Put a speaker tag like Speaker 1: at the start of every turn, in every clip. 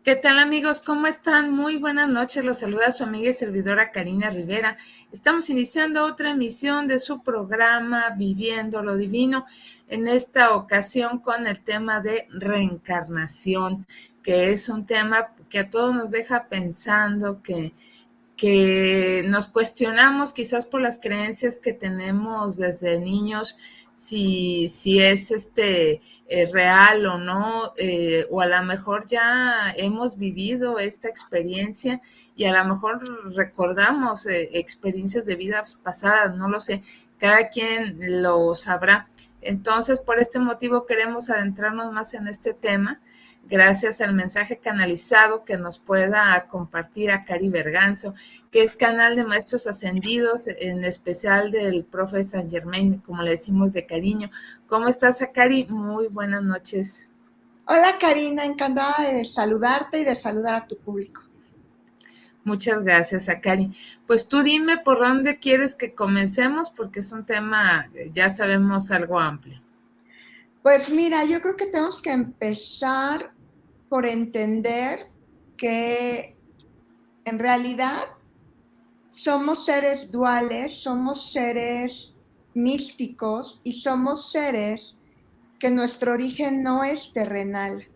Speaker 1: ¿Qué tal amigos? ¿Cómo están? Muy buenas noches. Los saluda su amiga y servidora Karina Rivera. Estamos iniciando otra emisión de su programa Viviendo lo Divino, en esta ocasión con el tema de reencarnación, que es un tema que a todos nos deja pensando, que nos cuestionamos quizás por las creencias que tenemos desde niños, si es real o no, o a lo mejor ya hemos vivido esta experiencia y a lo mejor recordamos experiencias de vidas pasadas, no lo sé, cada quien lo sabrá. Entonces, por este motivo queremos adentrarnos más en este tema, gracias al mensaje canalizado que nos pueda compartir a Cari Berganzo, que es canal de maestros ascendidos, en especial del profe San Germain, como le decimos de cariño. ¿Cómo estás, Akari? Muy buenas noches.
Speaker 2: Hola Karina, encantada de saludarte y de saludar a tu público.
Speaker 1: Muchas gracias, Akari. Pues tú dime por dónde quieres que comencemos, porque es un tema, ya sabemos, algo amplio.
Speaker 2: Pues mira, yo creo que tenemos que empezar por entender que en realidad somos seres duales, somos seres místicos y somos seres que nuestro origen no es terrenal.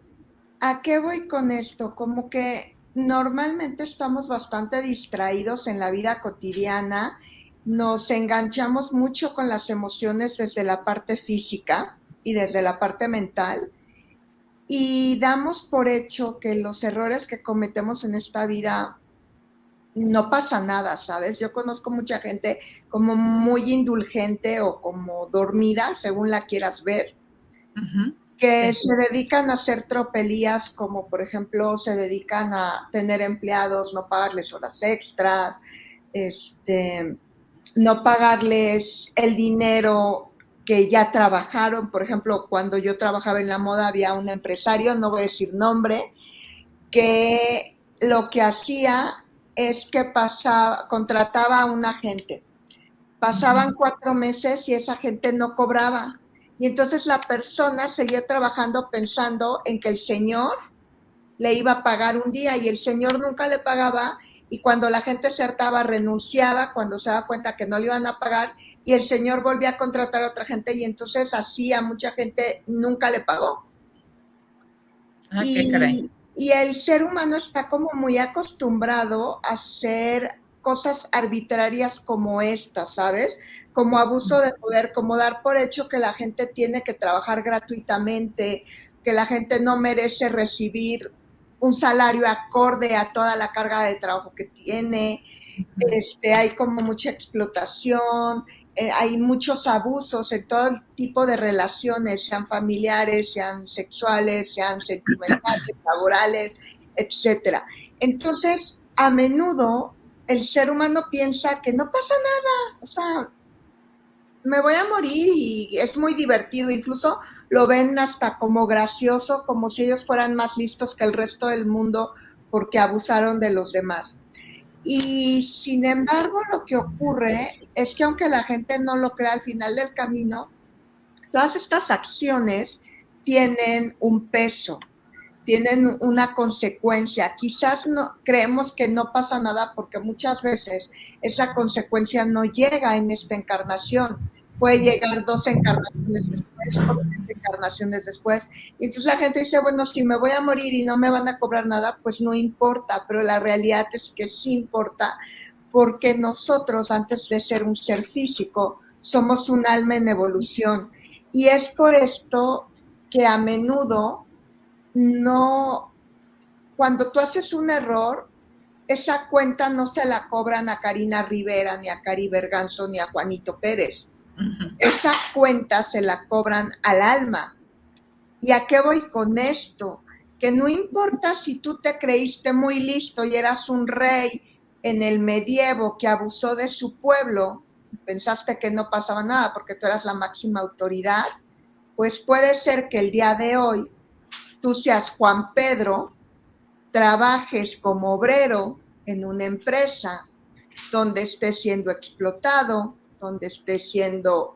Speaker 2: ¿A qué voy con esto? Como que normalmente estamos bastante distraídos en la vida cotidiana, nos enganchamos mucho con las emociones desde la parte física y desde la parte mental y damos por hecho que los errores que cometemos en esta vida no pasa nada, ¿sabes? Yo conozco mucha gente como muy indulgente o como dormida, según la quieras ver,
Speaker 1: Uh-huh.
Speaker 2: que
Speaker 1: Sí.
Speaker 2: se dedican a hacer tropelías, como por ejemplo se dedican a tener empleados, no pagarles horas extras, no pagarles el dinero que ya trabajaron. Por ejemplo, cuando yo trabajaba en la moda había un empresario, no voy a decir nombre, que lo que hacía es que contrataba a un agente. Pasaban 4 meses y esa gente no cobraba. Y entonces la persona seguía trabajando pensando en que el señor le iba a pagar un día y el señor nunca le pagaba, y cuando la gente se hartaba renunciaba cuando se daba cuenta que no le iban a pagar, y el señor volvía a contratar a otra gente y entonces así a mucha gente nunca le pagó.
Speaker 1: Ah, qué caray.
Speaker 2: Y el ser humano está como muy acostumbrado a hacer cosas arbitrarias como estas, ¿sabes? Como abuso de poder, como dar por hecho que la gente tiene que trabajar gratuitamente, que la gente no merece recibir un salario acorde a toda la carga de trabajo que tiene. Hay como mucha explotación, hay muchos abusos en todo el tipo de relaciones, sean familiares, sean sexuales, sean sentimentales, laborales, etcétera. Entonces, a menudo el ser humano piensa que no pasa nada, o sea, me voy a morir y es muy divertido, incluso lo ven hasta como gracioso, como si ellos fueran más listos que el resto del mundo porque abusaron de los demás. Y sin embargo, lo que ocurre es que aunque la gente no lo crea, al final del camino, todas estas acciones tienen un peso, tienen una consecuencia. Quizás no creemos que no pasa nada porque muchas veces esa consecuencia no llega en esta encarnación. Puede llegar 2 encarnaciones después o 3 encarnaciones después. Y entonces la gente dice, bueno, si me voy a morir y no me van a cobrar nada, pues no importa, pero la realidad es que sí importa, porque nosotros, antes de ser un ser físico, somos un alma en evolución. Y es por esto que a menudo no, cuando tú haces un error, esa cuenta no se la cobran a Karina Rivera, ni a Cari Berganzo, ni a Juanito Pérez. Esa cuenta se la cobran al alma. ¿Y a qué voy con esto? Que no importa si tú te creíste muy listo y eras un rey en el medievo que abusó de su pueblo, pensaste que no pasaba nada porque tú eras la máxima autoridad, pues puede ser que el día de hoy tú seas Juan Pedro, trabajes como obrero en una empresa donde estés siendo explotado, donde estés siendo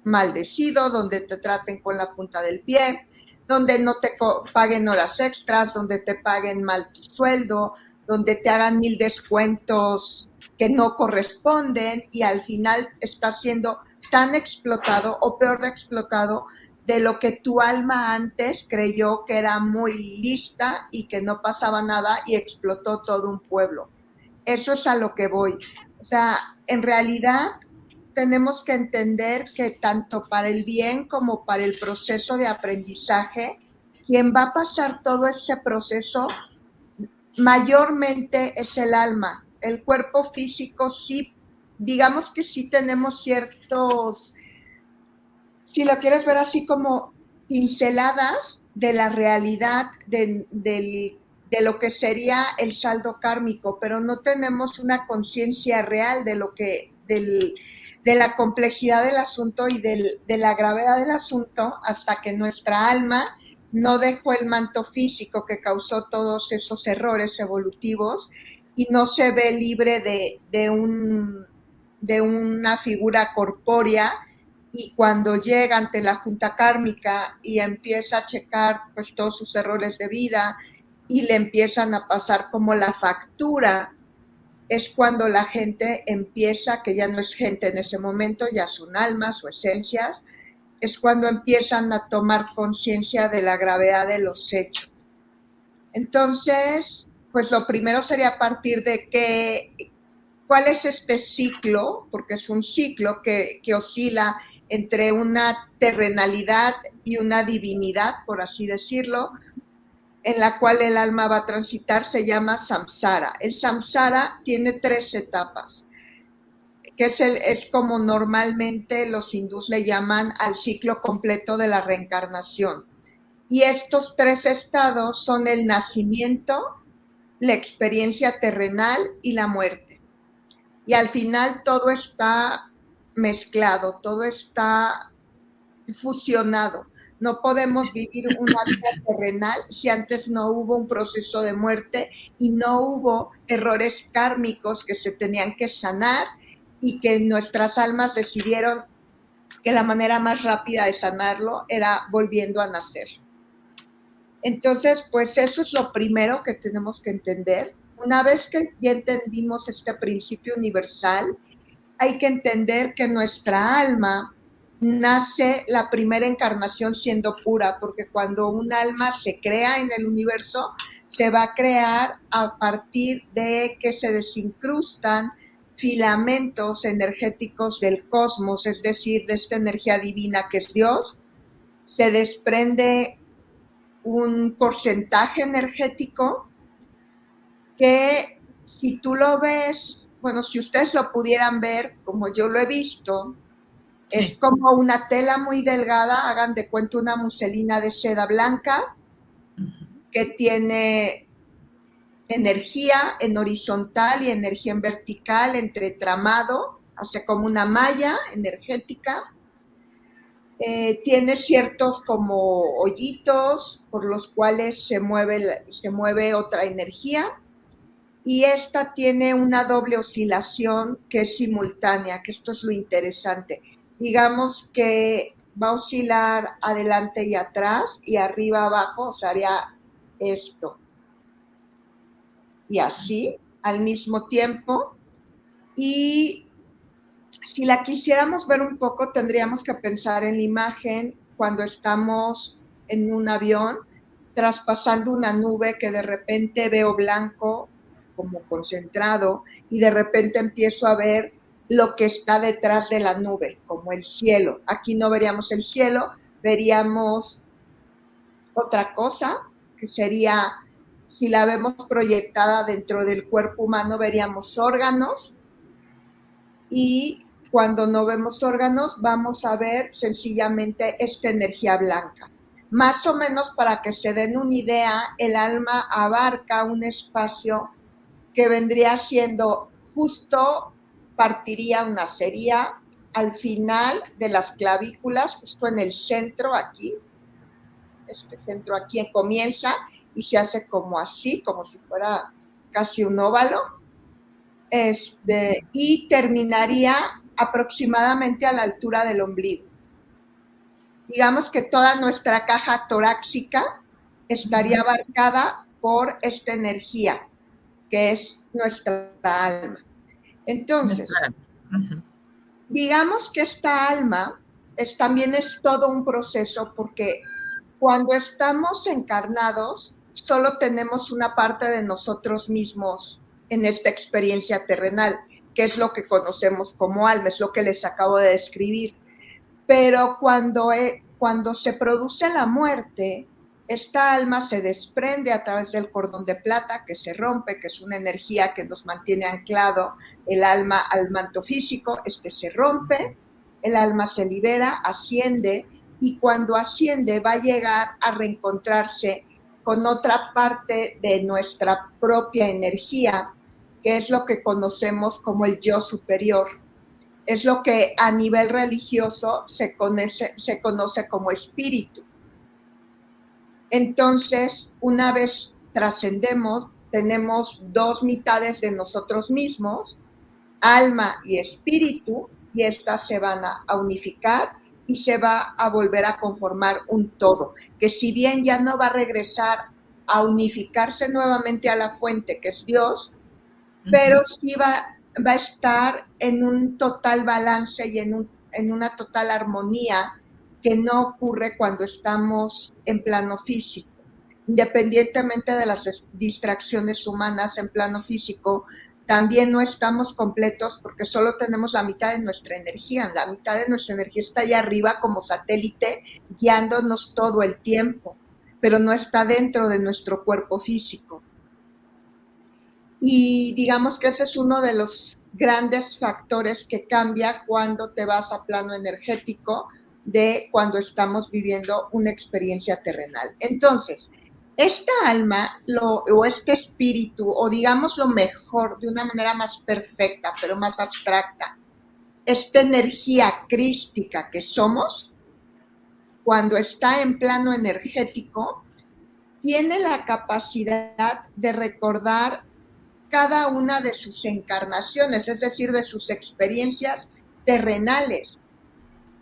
Speaker 2: maldecido, donde te traten con la punta del pie, donde no te paguen horas extras, donde te paguen mal tu sueldo, donde te hagan 1000 descuentos que no corresponden y al final estás siendo tan explotado o peor de explotado de lo que tu alma antes creyó que era muy lista y que no pasaba nada y explotó todo un pueblo. Eso es a lo que voy. O sea, en realidad tenemos que entender que tanto para el bien como para el proceso de aprendizaje, quien va a pasar todo ese proceso mayormente es el alma. El cuerpo físico sí, digamos que sí tenemos ciertos, si lo quieres ver así como pinceladas de la realidad de lo que sería el saldo kármico, pero no tenemos una conciencia real de lo que, de la complejidad del asunto y de la gravedad del asunto hasta que nuestra alma no dejó el manto físico que causó todos esos errores evolutivos y no se ve libre de una figura corpórea y cuando llega ante la junta kármica y empieza a checar pues todos sus errores de vida y le empiezan a pasar como la factura, es cuando la gente empieza, que ya no es gente en ese momento, ya son almas o esencias, es cuando empiezan a tomar conciencia de la gravedad de los hechos. Entonces, pues lo primero sería partir de cuál es este ciclo, porque es un ciclo que oscila entre una terrenalidad y una divinidad, por así decirlo, en la cual el alma va a transitar, se llama samsara. El samsara tiene 3 etapas, que es como normalmente los hindús le llaman al ciclo completo de la reencarnación. Y estos 3 estados son el nacimiento, la experiencia terrenal y la muerte. Y al final todo está mezclado, todo está fusionado. No podemos vivir una vida terrenal si antes no hubo un proceso de muerte y no hubo errores kármicos que se tenían que sanar y que nuestras almas decidieron que la manera más rápida de sanarlo era volviendo a nacer. Entonces, pues eso es lo primero que tenemos que entender. Una vez que ya entendimos este principio universal, hay que entender que nuestra alma nace la primera encarnación siendo pura, porque cuando un alma se crea en el universo, se va a crear a partir de que se desincrustan filamentos energéticos del cosmos, es decir, de esta energía divina que es Dios, se desprende un porcentaje energético que si tú lo ves, bueno, si ustedes lo pudieran ver como yo lo he visto, sí, es como una tela muy delgada, hagan de cuenta una muselina de seda blanca que tiene energía en horizontal y energía en vertical, entretramado, hace como una malla energética. Tiene ciertos como hoyitos por los cuales se mueve otra energía y esta tiene una doble oscilación que es simultánea, que esto es lo interesante. Digamos que va a oscilar adelante y atrás y arriba abajo, o sea, haría esto y así al mismo tiempo. Y si la quisiéramos ver un poco, tendríamos que pensar en la imagen cuando estamos en un avión traspasando una nube que de repente veo blanco, como concentrado, y de repente empiezo a ver lo que está detrás de la nube, como el cielo. Aquí no veríamos el cielo, veríamos otra cosa, que sería, si la vemos proyectada dentro del cuerpo humano, veríamos órganos, y cuando no vemos órganos vamos a ver sencillamente esta energía blanca. Más o menos para que se den una idea, el alma abarca un espacio que vendría siendo justo, nacería al final de las clavículas, justo en el centro aquí, este centro aquí comienza y se hace como así, como si fuera casi un óvalo, y terminaría aproximadamente a la altura del ombligo. digamos que toda nuestra caja torácica estaría abarcada por esta energía, que es nuestra alma. Entonces, digamos que esta alma también es todo un proceso, porque cuando estamos encarnados, solo tenemos una parte de nosotros mismos en esta experiencia terrenal, que es lo que conocemos como alma, es lo que les acabo de describir. Pero cuando se produce la muerte, esta alma se desprende a través del cordón de plata, que se rompe, que es una energía que nos mantiene anclado el alma al manto físico. Se rompe, el alma se libera, asciende, y cuando asciende va a llegar a reencontrarse con otra parte de nuestra propia energía, que es lo que conocemos como el yo superior. Es lo que a nivel religioso se conoce como espíritu. Entonces, una vez trascendemos, tenemos dos mitades de nosotros mismos, alma y espíritu, y estas se van a unificar y se va a volver a conformar un todo, que si bien ya no va a regresar a unificarse nuevamente a la fuente, que es Dios, pero sí va a estar en un total balance y en una total armonía que no ocurre cuando estamos en plano físico. Independientemente de las distracciones humanas en plano físico, también no estamos completos porque solo tenemos la mitad de nuestra energía. La mitad de nuestra energía está allá arriba como satélite guiándonos todo el tiempo, pero no está dentro de nuestro cuerpo físico. Y digamos que ese es uno de los grandes factores que cambia cuando te vas a plano energético de cuando estamos viviendo una experiencia terrenal. Entonces, esta alma o este espíritu, o digamos lo mejor, de una manera más perfecta, pero más abstracta, esta energía crística que somos, cuando está en plano energético, tiene la capacidad de recordar cada una de sus encarnaciones, es decir, de sus experiencias terrenales.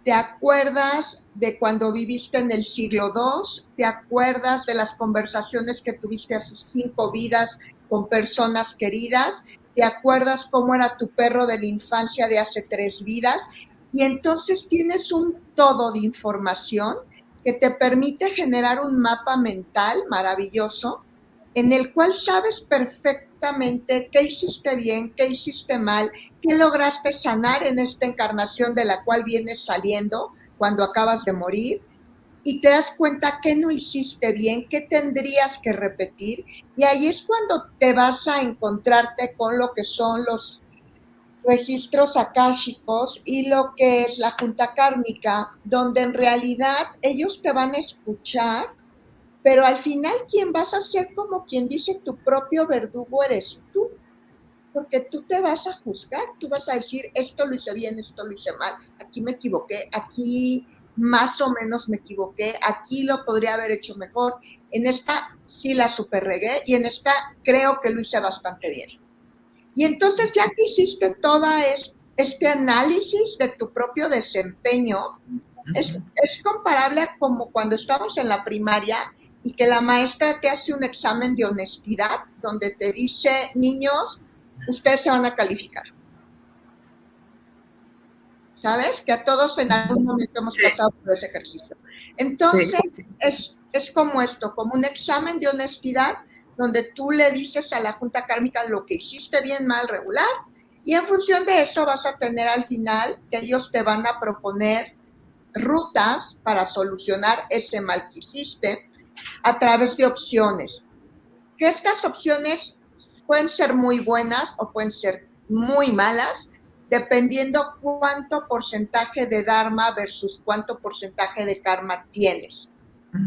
Speaker 2: ¿Te acuerdas de cuando viviste en el siglo II? ¿Te acuerdas de las conversaciones que tuviste hace 5 vidas con personas queridas? ¿Te acuerdas cómo era tu perro de la infancia de hace 3 vidas? Y entonces tienes un todo de información que te permite generar un mapa mental maravilloso en el cual sabes perfectamente qué hiciste bien, qué hiciste mal, qué lograste sanar en esta encarnación de la cual vienes saliendo cuando acabas de morir, y te das cuenta que no hiciste bien, qué tendrías que repetir, y ahí es cuando te vas a encontrarte con lo que son los registros akáshicos y lo que es la junta kármica, donde en realidad ellos te van a escuchar, pero al final quien vas a ser, como quien dice, tu propio verdugo eres tú, porque tú te vas a juzgar, tú vas a decir, esto lo hice bien, esto lo hice mal, aquí me equivoqué, aquí más o menos me equivoqué, aquí lo podría haber hecho mejor, en esta sí la super regué y en esta creo que lo hice bastante bien. Y entonces ya que hiciste toda este análisis de tu propio desempeño, es comparable a como cuando estamos en la primaria y que la maestra te hace un examen de honestidad donde te dice, niños, ustedes se van a calificar. ¿Sabes? Que a todos en algún momento hemos pasado por ese ejercicio. Entonces, es como esto, como un examen de honestidad donde tú le dices a la junta kármica lo que hiciste bien, mal, regular, y en función de eso vas a tener al final que ellos te van a proponer rutas para solucionar ese mal que hiciste a través de opciones. Que estas opciones pueden ser muy buenas o pueden ser muy malas, dependiendo cuánto porcentaje de dharma versus cuánto porcentaje de karma tienes.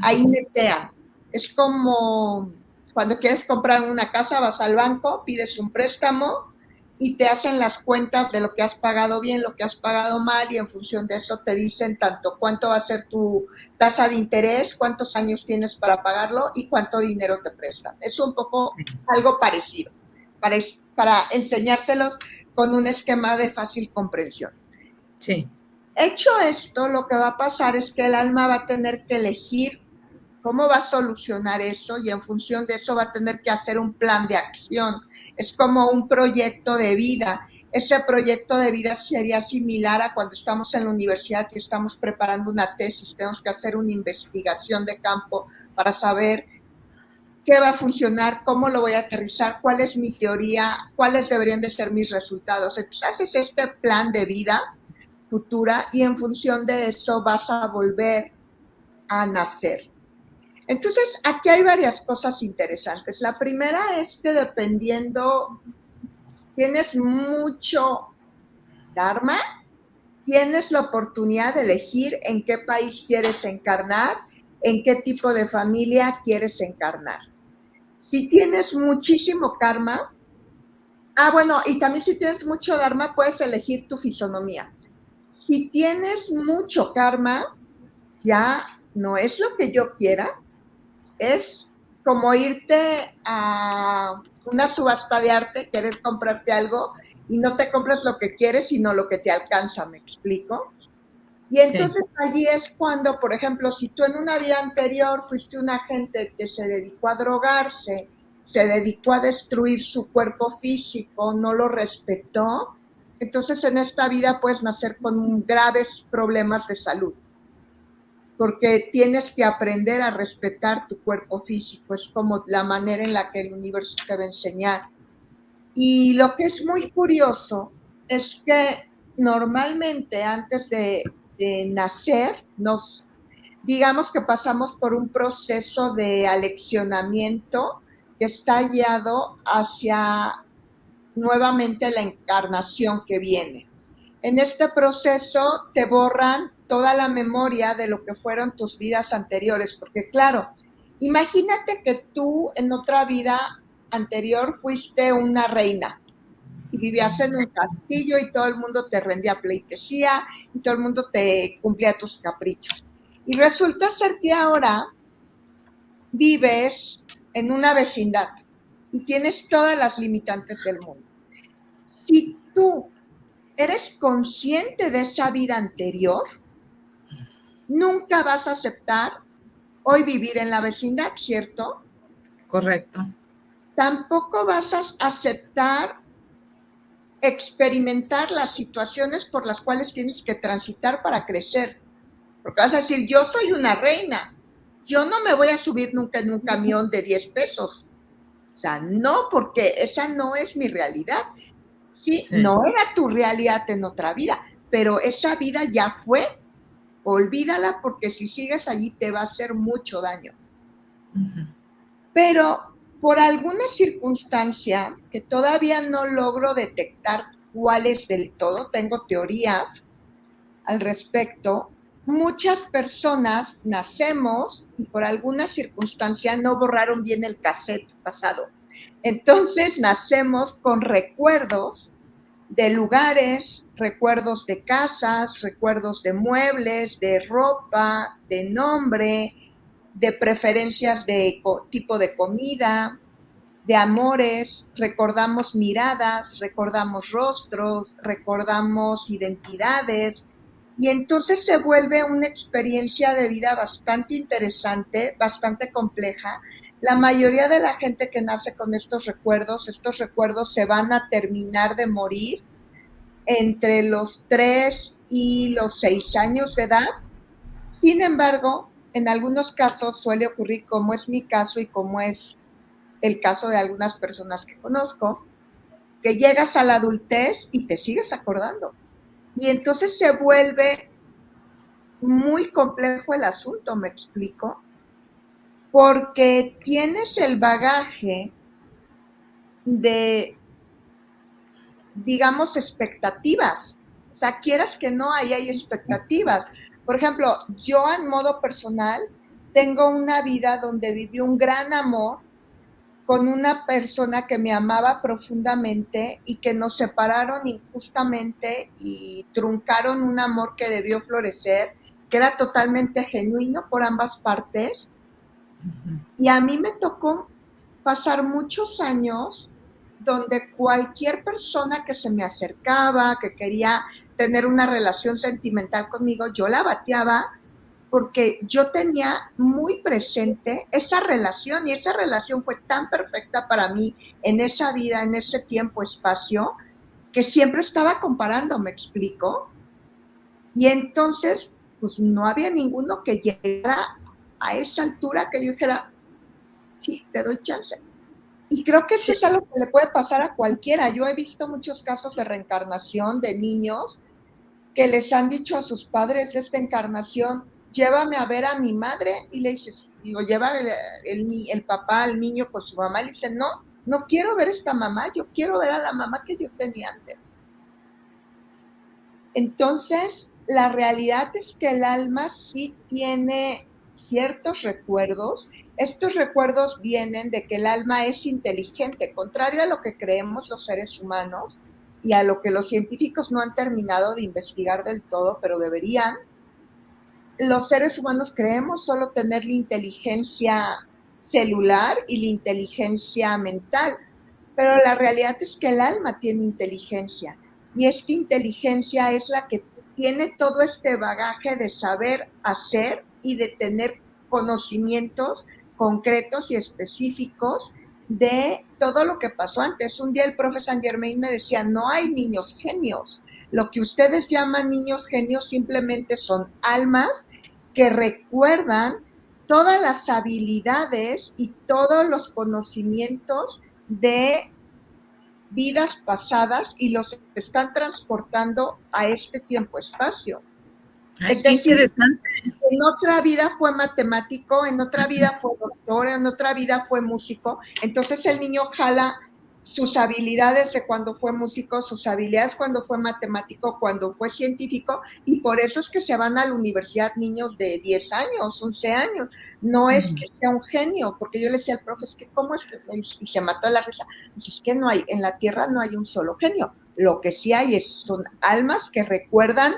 Speaker 2: Ahí netean. Es como cuando quieres comprar una casa, vas al banco, pides un préstamo y te hacen las cuentas de lo que has pagado bien, lo que has pagado mal, y en función de eso te dicen tanto cuánto va a ser tu tasa de interés, cuántos años tienes para pagarlo y cuánto dinero te prestan. Es un poco algo parecido, para enseñárselos con un esquema de fácil comprensión.
Speaker 1: Sí.
Speaker 2: Hecho esto, lo que va a pasar es que el alma va a tener que elegir cómo va a solucionar eso y en función de eso va a tener que hacer un plan de acción. Es como un proyecto de vida. Ese proyecto de vida sería similar a cuando estamos en la universidad y estamos preparando una tesis. Tenemos que hacer una investigación de campo para saber qué va a funcionar, cómo lo voy a aterrizar, cuál es mi teoría, cuáles deberían de ser mis resultados. Entonces haces este plan de vida futura y en función de eso vas a volver a nacer. Entonces, aquí hay varias cosas interesantes. La primera es que dependiendo, tienes mucho Dharma, tienes la oportunidad de elegir en qué país quieres encarnar, en qué tipo de familia quieres encarnar. Si tienes muchísimo karma, bueno, y también si tienes mucho Dharma, puedes elegir tu fisonomía. Si tienes mucho karma, ya no es lo que yo quiera, es como irte a una subasta de arte, querer comprarte algo y no te compras lo que quieres, sino lo que te alcanza, ¿me explico? Y
Speaker 1: Sí.
Speaker 2: entonces allí es cuando, por ejemplo, si tú en una vida anterior fuiste una gente que se dedicó a drogarse, se dedicó a destruir su cuerpo físico, no lo respetó, entonces en esta vida puedes nacer con graves problemas de salud porque tienes que aprender a respetar tu cuerpo físico, es como la manera en la que el universo te va a enseñar. Y lo que es muy curioso es que normalmente antes de nacer, digamos que pasamos por un proceso de aleccionamiento que está guiado hacia nuevamente la encarnación que viene. En este proceso te borran toda la memoria de lo que fueron tus vidas anteriores, porque claro, imagínate que tú en otra vida anterior fuiste una reina y vivías en un castillo y todo el mundo te rendía pleitesía y todo el mundo te cumplía tus caprichos. Y resulta ser que ahora vives en una vecindad y tienes todas las limitantes del mundo. Si tú eres consciente de esa vida anterior, nunca vas a aceptar hoy vivir en la vecindad, ¿cierto?
Speaker 1: Correcto.
Speaker 2: Tampoco vas a aceptar experimentar las situaciones por las cuales tienes que transitar para crecer. Porque vas a decir, yo soy una reina, yo no me voy a subir nunca en un camión de 10 pesos. O sea, no, porque esa no es mi realidad. Sí,
Speaker 1: Sí.
Speaker 2: no era tu realidad en otra vida, pero esa vida ya fue. Olvídala porque si sigues allí te va a hacer mucho daño.
Speaker 1: Uh-huh.
Speaker 2: Pero por alguna circunstancia que todavía no logro detectar cuáles del todo, tengo teorías al respecto, muchas personas nacemos y por alguna circunstancia no borraron bien el cassette pasado. Entonces nacemos con recuerdos de lugares, recuerdos de casas, recuerdos de muebles, de ropa, de nombre, de preferencias de tipo de comida, de amores, recordamos miradas, recordamos rostros, recordamos identidades, y entonces se vuelve una experiencia de vida bastante interesante, bastante compleja. La mayoría de la gente que nace con estos recuerdos se van a terminar de morir entre los 3 y los 6 años de edad. Sin embargo, en algunos casos suele ocurrir, como es mi caso y como es el caso de algunas personas que conozco, que llegas a la adultez y te sigues acordando. Y entonces se vuelve muy complejo el asunto, ¿me explico? Porque tienes el bagaje de, digamos, expectativas. O sea, quieras que no, ahí hay expectativas. Por ejemplo, yo en modo personal tengo una vida donde viví un gran amor con una persona que me amaba profundamente y que nos separaron injustamente y truncaron un amor que debió florecer, que era totalmente genuino por ambas partes.
Speaker 1: Uh-huh.
Speaker 2: Y a mí me tocó pasar muchos años donde cualquier persona que se me acercaba, que quería tener una relación sentimental conmigo, yo la bateaba porque yo tenía muy presente esa relación y esa relación fue tan perfecta para mí en esa vida, en ese tiempo, espacio, que siempre estaba comparando, ¿me explico? Y entonces, pues no había ninguno que llegara a esa altura que yo dijera, sí, te doy chance. Y creo que eso
Speaker 1: Sí.
Speaker 2: es algo que le puede pasar a cualquiera. Yo he visto muchos casos de reencarnación de niños que les han dicho a sus padres de esta encarnación, llévame a ver a mi madre, y le dices, y lo lleva el papá al niño con su mamá, y le dice, no, no quiero ver a esta mamá, yo quiero ver a la mamá que yo tenía antes. Entonces, la realidad es que el alma sí tiene ciertos recuerdos. Estos recuerdos vienen de que el alma es inteligente, contrario a lo que creemos los seres humanos y a lo que los científicos no han terminado de investigar del todo, pero deberían. Los seres humanos creemos solo tener la inteligencia celular y la inteligencia mental, pero la realidad es que el alma tiene inteligencia y esta inteligencia es la que tiene todo este bagaje de saber hacer y de tener conocimientos concretos y específicos de todo lo que pasó antes. Un día el profe Saint Germain me decía, no hay niños genios. Lo que ustedes llaman niños genios simplemente son almas que recuerdan todas las habilidades y todos los conocimientos de vidas pasadas y los están transportando a este tiempo-espacio.
Speaker 1: Ay,
Speaker 2: Es
Speaker 1: qué
Speaker 2: decir,
Speaker 1: interesante.
Speaker 2: en otra vida fue matemático, en otra vida fue doctor, en otra vida fue músico. Entonces el niño jala sus habilidades de cuando fue músico, sus habilidades cuando fue matemático, cuando fue científico, y por eso es que se van a la universidad niños de 10 años, 11 años. No es que sea un genio, porque yo le decía al profe, es que ¿cómo es que? Y se mató la risa. Dice, es que no hay, en la Tierra no hay un solo genio. Lo que sí hay son almas que recuerdan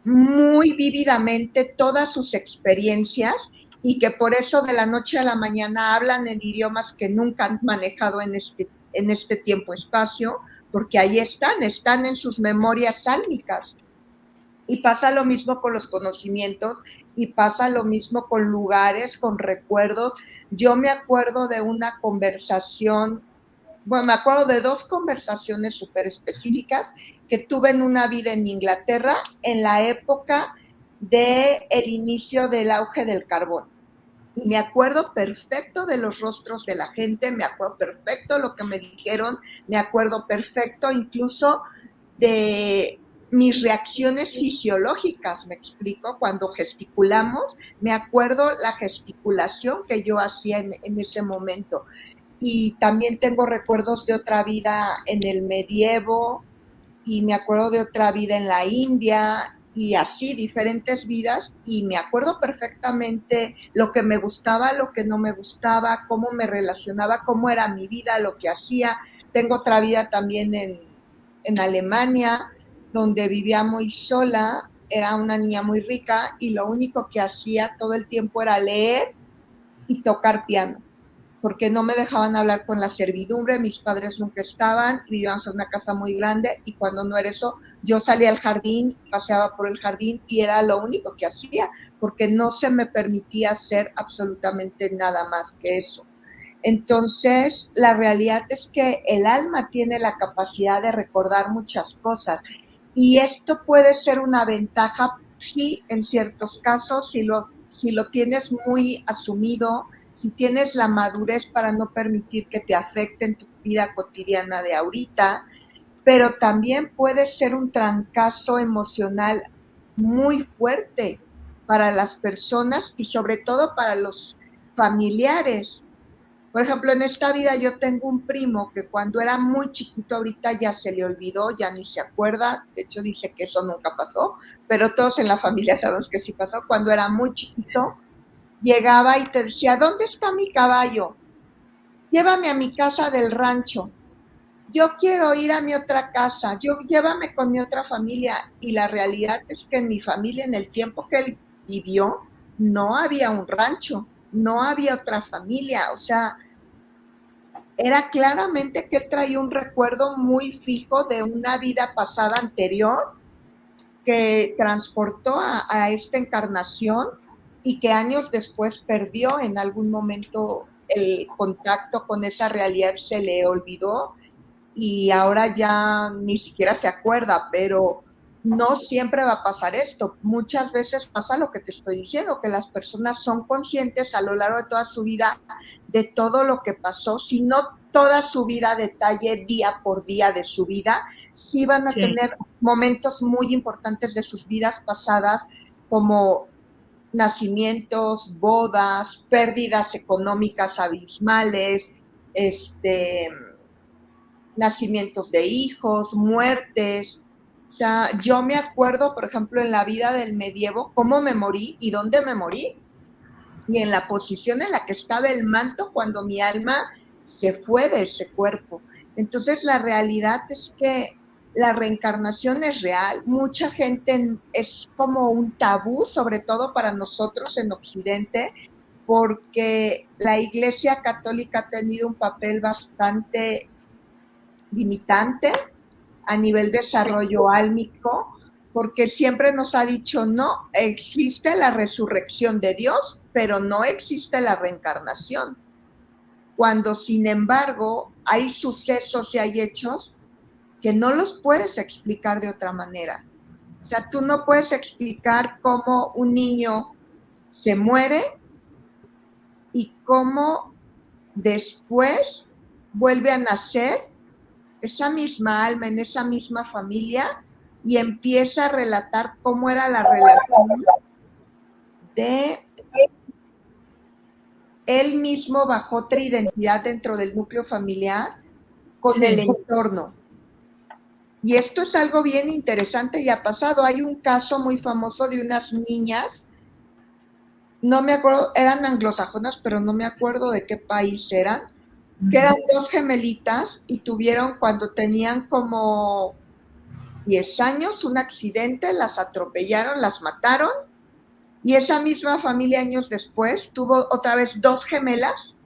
Speaker 2: muy vívidamente todas sus experiencias y que por eso de la noche a la mañana hablan en idiomas que nunca han manejado en este tiempo-espacio, porque ahí están en sus memorias sálmicas. Y pasa lo mismo con los conocimientos y pasa lo mismo con lugares, con recuerdos. Yo me acuerdo de una conversación, bueno, me acuerdo de dos conversaciones súper específicas que tuve en una vida en Inglaterra en la época del inicio del auge del carbón. Y me acuerdo perfecto de los rostros de la gente, me acuerdo perfecto lo que me dijeron, me acuerdo perfecto incluso de mis reacciones fisiológicas, me explico, cuando gesticulamos, me acuerdo la gesticulación que yo hacía en ese momento. Y también tengo recuerdos de otra vida en el medievo y me acuerdo de otra vida en la India y así diferentes vidas y me acuerdo perfectamente lo que me gustaba, lo que no me gustaba, cómo me relacionaba, cómo era mi vida, lo que hacía. Tengo otra vida también en Alemania, donde vivía muy sola, era una niña muy rica y lo único que hacía todo el tiempo era leer y tocar piano porque no me dejaban hablar con la servidumbre, mis padres nunca estaban, vivíamos en una casa muy grande y cuando no era eso, yo salía al jardín, paseaba por el jardín y era lo único que hacía, porque no se me permitía hacer absolutamente nada más que eso. Entonces, la realidad es que el alma tiene la capacidad de recordar muchas cosas y esto puede ser una ventaja, sí, en ciertos casos, si lo tienes muy asumido, si tienes la madurez para no permitir que te afecte en tu vida cotidiana de ahorita, pero también puede ser un trancazo emocional muy fuerte para las personas y sobre todo para los familiares. Por ejemplo, en esta vida yo tengo un primo que cuando era muy chiquito, ahorita ya se le olvidó, ya ni se acuerda, de hecho dice que eso nunca pasó, pero todos en la familia sabemos que sí pasó. Cuando era muy chiquito, llegaba y te decía, ¿dónde está mi caballo? Llévame a mi casa del rancho. Yo quiero ir a mi otra casa, yo llévame con mi otra familia. Y la realidad es que en mi familia, en el tiempo que él vivió, no había un rancho, no había otra familia. O sea, era claramente que él traía un recuerdo muy fijo de una vida pasada anterior que transportó a esta encarnación y que años después perdió en algún momento el contacto con esa realidad, se le olvidó y ahora ya ni siquiera se acuerda, pero no siempre va a pasar esto. Muchas veces pasa lo que te estoy diciendo, que las personas son conscientes a lo largo de toda su vida de todo lo que pasó, si no toda su vida, detalle día por día de su vida, sí van a
Speaker 1: Sí,
Speaker 2: tener momentos muy importantes de sus vidas pasadas, como nacimientos, bodas, pérdidas económicas abismales, este, nacimientos de hijos, muertes. O sea, yo me acuerdo, por ejemplo, en la vida del medievo, cómo me morí y dónde me morí, y en la posición en la que estaba el manto cuando mi alma se fue de ese cuerpo. Entonces, la realidad es que la reencarnación es real. Mucha gente es como un tabú, sobre todo para nosotros en Occidente, porque la Iglesia Católica ha tenido un papel bastante limitante a nivel desarrollo álmico, porque siempre nos ha dicho, no, existe la resurrección de Dios, pero no existe la reencarnación. Cuando, sin embargo, hay sucesos y hay hechos que no los puedes explicar de otra manera. O sea, tú no puedes explicar cómo un niño se muere y cómo después vuelve a nacer esa misma alma en esa misma familia y empieza a relatar cómo era la relación de él mismo bajo otra identidad dentro del núcleo familiar con el
Speaker 1: sí.
Speaker 2: entorno. Y esto es algo bien interesante y ha pasado. Hay un caso muy famoso de unas niñas, no me acuerdo, eran anglosajonas, pero no me acuerdo de qué país eran, que eran dos gemelitas y tuvieron cuando tenían como 10 años un accidente, las atropellaron, las mataron y esa misma familia años después tuvo otra vez dos gemelas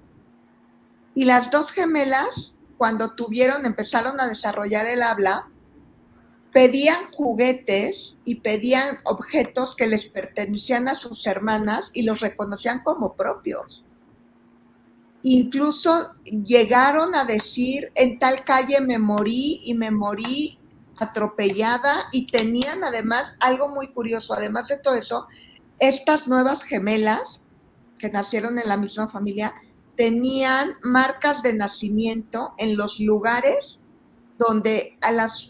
Speaker 2: y las dos gemelas cuando empezaron a desarrollar el habla, pedían juguetes y pedían objetos que les pertenecían a sus hermanas y los reconocían como propios. Incluso llegaron a decir, en tal calle me morí y me morí atropellada, y tenían además algo muy curioso, además de todo eso, estas nuevas gemelas que nacieron en la misma familia tenían marcas de nacimiento en los lugares donde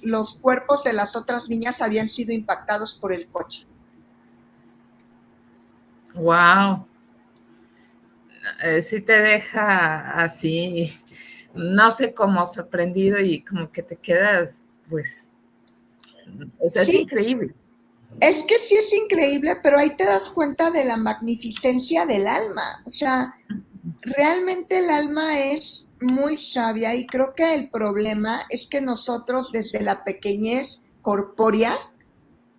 Speaker 2: los cuerpos de las otras niñas habían sido impactados por el coche.
Speaker 1: Wow. Sí te deja así, no sé, cómo sorprendido y como que te quedas, pues, o sea, es
Speaker 2: Sí,
Speaker 1: increíble.
Speaker 2: es que sí es increíble, pero ahí te das cuenta de la magnificencia del alma. O sea, realmente el alma es muy sabia y creo que el problema es que nosotros desde la pequeñez corpórea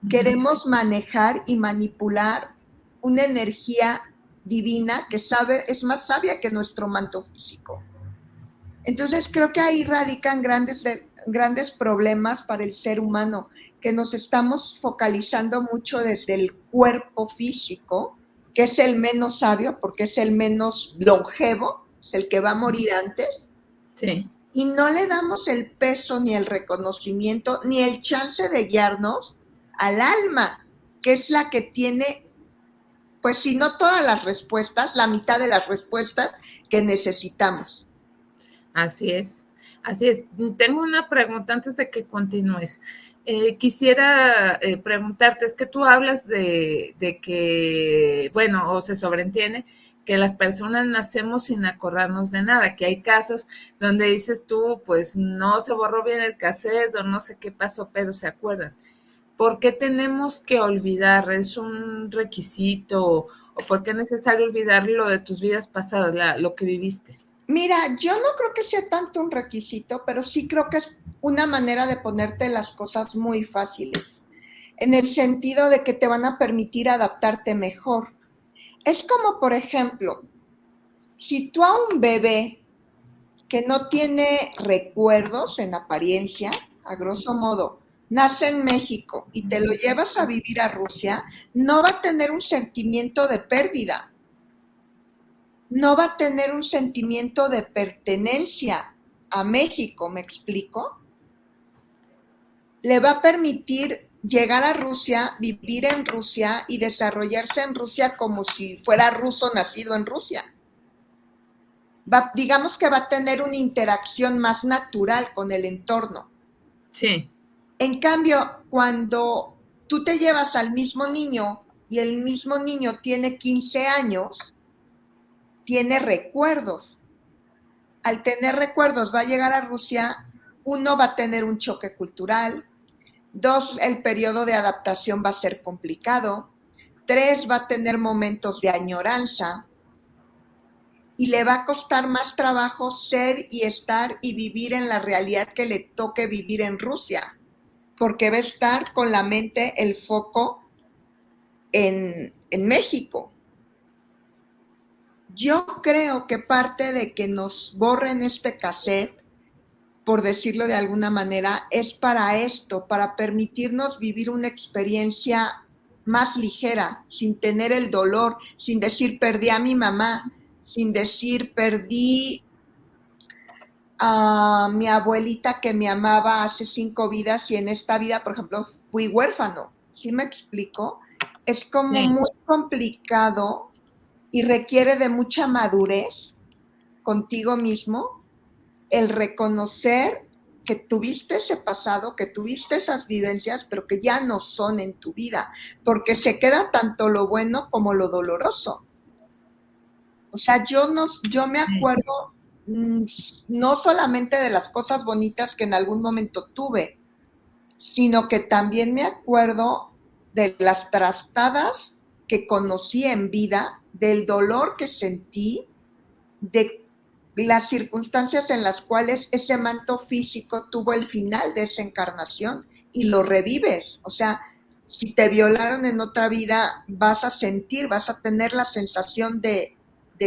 Speaker 2: queremos manejar y manipular una energía divina que es más sabia que nuestro manto físico. Entonces creo que ahí radican grandes problemas para el ser humano, que nos estamos focalizando mucho desde el cuerpo físico, que es el menos sabio porque es el menos longevo, es el que va a morir antes,
Speaker 1: Sí,
Speaker 2: y no le damos el peso ni el reconocimiento ni el chance de guiarnos al alma, que es la que tiene, pues si no todas las respuestas, la mitad de las respuestas que necesitamos.
Speaker 1: así es. Así es. Tengo una pregunta antes de que continúes. Quisiera preguntarte, es que tú hablas de que, bueno, o se sobreentiende que las personas nacemos sin acordarnos de nada, que hay casos donde dices tú, pues no se borró bien el cassette o no sé qué pasó, pero se acuerdan. ¿Por qué tenemos que olvidar? ¿Es un requisito o por qué es necesario olvidar lo de tus vidas pasadas, lo que viviste?
Speaker 2: Mira, yo no creo que sea tanto un requisito, pero sí creo que es una manera de ponerte las cosas muy fáciles, en el sentido de que te van a permitir adaptarte mejor. Es como, por ejemplo, si tú a un bebé que no tiene recuerdos en apariencia, a grosso modo, nace en México y te lo llevas a vivir a Rusia, no va a tener un sentimiento de pérdida, no va a tener un sentimiento de pertenencia a México, ¿me explico? Le va a permitir llegar a Rusia, vivir en Rusia y desarrollarse en Rusia como si fuera ruso nacido en Rusia. Digamos que va a tener una interacción más natural con el entorno.
Speaker 1: Sí.
Speaker 2: En cambio, cuando tú te llevas al mismo niño y el mismo niño tiene 15 años, tiene recuerdos. Al tener recuerdos va a llegar a Rusia, uno va a tener un choque cultural, dos, el periodo de adaptación va a ser complicado, tres, va a tener momentos de añoranza y le va a costar más trabajo ser y estar y vivir en la realidad que le toque vivir en Rusia, porque va a estar con la mente, el foco en México. Yo creo que parte de que nos borren este cassette, por decirlo de alguna manera, es para esto, para permitirnos vivir una experiencia más ligera, sin tener el dolor, sin decir perdí a mi mamá, sin decir perdí a mi abuelita que me amaba hace 5 vidas y en esta vida, por ejemplo, fui huérfano. ¿Sí me explico? Es como
Speaker 1: Sí.
Speaker 2: muy complicado y requiere de mucha madurez contigo mismo el reconocer que tuviste ese pasado, que tuviste esas vivencias, pero que ya no son en tu vida, porque se queda tanto lo bueno como lo doloroso. O sea, yo me acuerdo no solamente de las cosas bonitas que en algún momento tuve, sino que también me acuerdo de las trastadas que conocí en vida, del dolor que sentí, de las circunstancias en las cuales ese manto físico tuvo el final de esa encarnación y lo revives. O sea, si te violaron en otra vida, vas a sentir, vas a tener la sensación de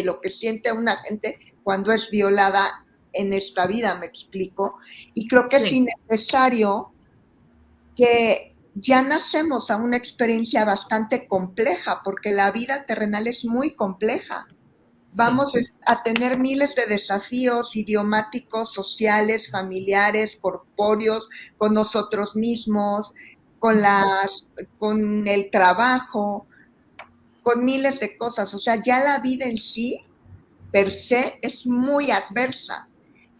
Speaker 2: lo que siente una gente cuando es violada en esta vida, me explico. Y creo que es
Speaker 1: Sí.
Speaker 2: innecesario que ya nacemos a una experiencia bastante compleja, porque la vida terrenal es muy compleja.
Speaker 1: Sí.
Speaker 2: Vamos a tener miles de desafíos idiomáticos, sociales, familiares, corpóreos, con nosotros mismos, con el trabajo, con miles de cosas. O sea, ya la vida en sí, per se, es muy adversa.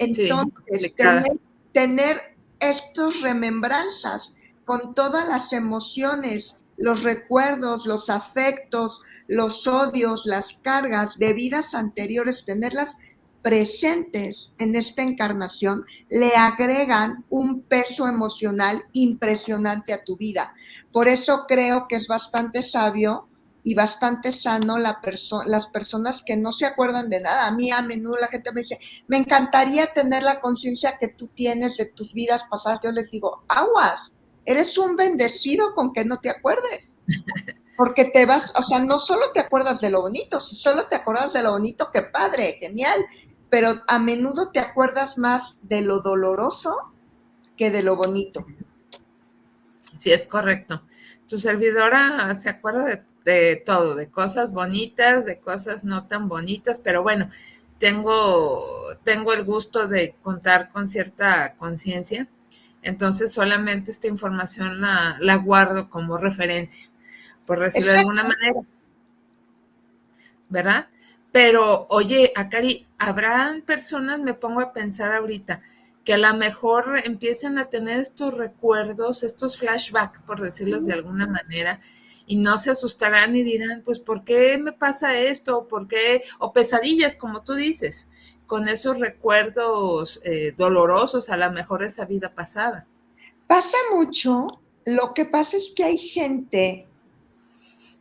Speaker 1: Sí,
Speaker 2: Entonces,
Speaker 1: complicada.
Speaker 2: tener estas remembranzas con todas las emociones, los recuerdos, los afectos, los odios, las cargas de vidas anteriores, tenerlas presentes en esta encarnación, le agregan un peso emocional impresionante a tu vida. Por eso creo que es bastante sabio y bastante sano las personas que no se acuerdan de nada. A mí a menudo la gente me dice, me encantaría tener la conciencia que tú tienes de tus vidas pasadas. Yo les digo, aguas, eres un bendecido con que no te acuerdes. Porque te vas, o sea, no solo te acuerdas de lo bonito, si solo te acuerdas de lo bonito, qué padre, genial, pero a menudo te acuerdas más de lo doloroso que de lo bonito.
Speaker 1: Sí, es correcto. Tu servidora se acuerda de todo, de cosas bonitas, de cosas no tan bonitas, pero bueno, tengo el gusto de contar con cierta conciencia, entonces solamente esta información la guardo como referencia, por decirlo de alguna
Speaker 2: Exacto.
Speaker 1: manera, ¿verdad? Pero, oye, Akari, habrán personas, me pongo a pensar ahorita, que a lo mejor empiecen a tener estos recuerdos, estos flashbacks, por decirlos de alguna manera, y no se asustarán y dirán, pues, ¿por qué me pasa esto? ¿Por qué? O pesadillas, como tú dices, con esos recuerdos dolorosos, a lo mejor esa vida pasada.
Speaker 2: Pasa mucho, lo que pasa es que hay gente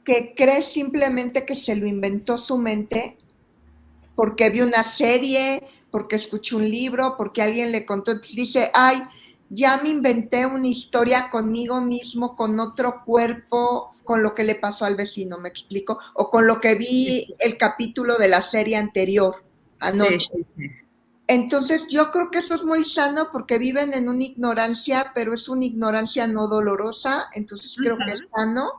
Speaker 2: que cree simplemente que se lo inventó su mente porque vio una serie, porque escuchó un libro, porque alguien le contó. Entonces dice, ay, ya me inventé una historia conmigo mismo, con otro cuerpo, con lo que le pasó al vecino, ¿me explico? O con lo que
Speaker 1: Sí,
Speaker 2: vi el capítulo de la serie anterior,
Speaker 1: sí,
Speaker 2: anoche.
Speaker 1: sí, sí.
Speaker 2: Entonces yo creo que eso es muy sano porque viven en una ignorancia, pero es una ignorancia no dolorosa, entonces creo que es sano.